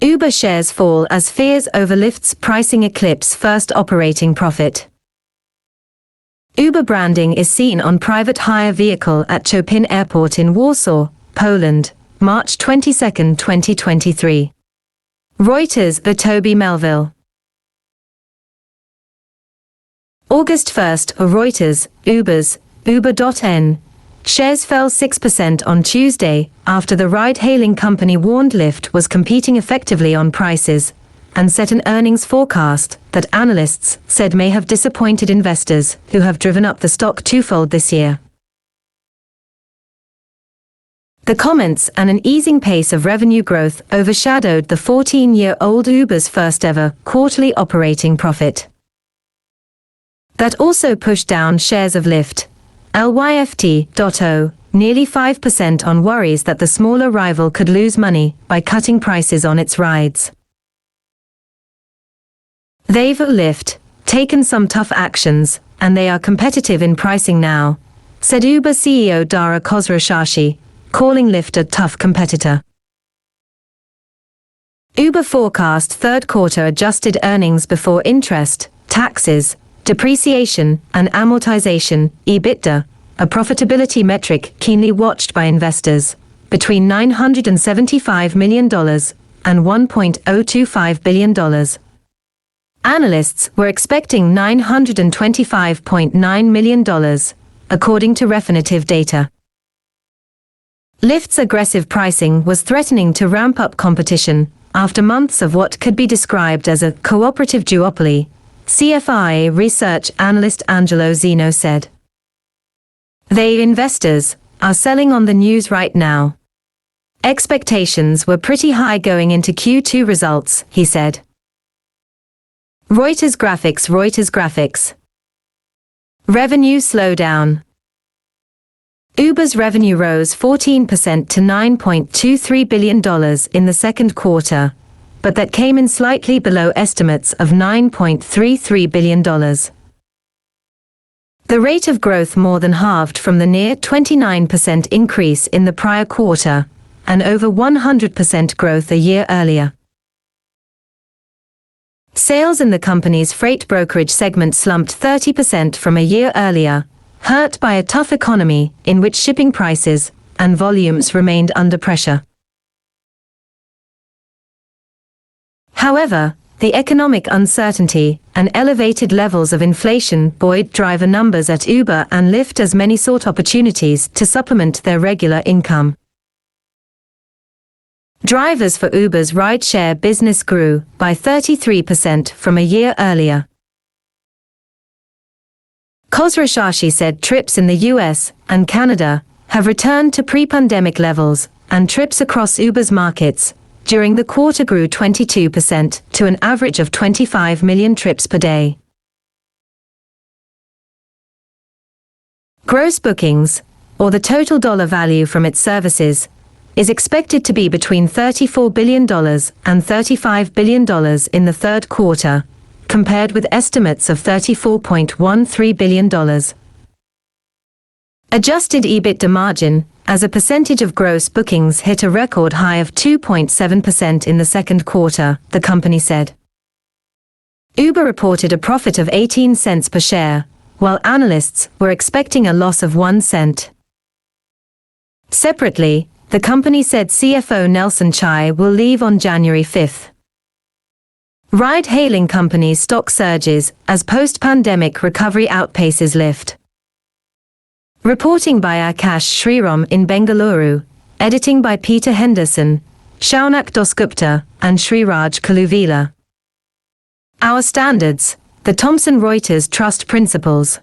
Uber shares fall as fears over Lyft's pricing eclipse first operating profit. Uber branding is seen on private hire vehicle at Chopin Airport in Warsaw, Poland, March 22, 2023. Reuters. The Toby Melville. August 1st. Reuters. Uber.n. Shares fell 6% on Tuesday after the ride-hailing company warned Lyft was competing effectively on prices and set an earnings forecast that analysts said may have disappointed investors who have driven up the stock twofold this year. The comments and an easing pace of revenue growth overshadowed the 14-year-old Uber's first-ever quarterly operating profit. That also pushed down shares of Lyft, Lyft.o, nearly 5% on worries that the smaller rival could lose money by cutting prices on its rides. They've Lyft taken some tough actions, and they are competitive in pricing now, said Uber CEO Dara Khosrowshahi, calling Lyft a tough competitor. Uber forecast third-quarter adjusted earnings before interest, taxes, depreciation and amortization, EBITDA, a profitability metric keenly watched by investors, between $975 million and $1.025 billion. Analysts were expecting $925.9 million, according to Refinitiv data. Lyft's aggressive pricing was threatening to ramp up competition after months of what could be described as a cooperative duopoly, CFI research analyst Angelo Zeno said. They investors are selling on the news right now. Expectations were pretty high going into Q2 results, he said. Reuters graphics. Revenue slowdown. Uber's revenue rose 14% to $9.23 billion in the second quarter, but that came in slightly below estimates of $9.33 billion. The rate of growth more than halved from the near 29% increase in the prior quarter, and over 100% growth a year earlier. Sales in the company's freight brokerage segment slumped 30% from a year earlier, hurt by a tough economy in which shipping prices and volumes remained under pressure. However, the economic uncertainty and elevated levels of inflation buoyed driver numbers at Uber and Lyft as many sought opportunities to supplement their regular income. Drivers for Uber's rideshare business grew by 33% from a year earlier. Khosrowshahi said trips in the US and Canada have returned to pre-pandemic levels, and trips across Uber's markets during the quarter grew 22% to an average of 25 million trips per day. Gross bookings, or the total dollar value from its services, is expected to be between $34 billion and $35 billion in the third quarter, compared with estimates of $34.13 billion. Adjusted EBITDA margin, as a percentage of gross bookings, hit a record high of 2.7% in the second quarter, the company said. Uber reported a profit of 18 cents per share, while analysts were expecting a loss of 1 cent. Separately, the company said CFO Nelson Chai will leave on January 5. Ride-hailing companies' stock surges as post-pandemic recovery outpaces Lyft. Reporting by Akash Sriram in Bengaluru, editing by Peter Henderson, Shaunak Dasgupta, and Sriraj Kaluvila. Our standards, the Thomson Reuters Trust Principles.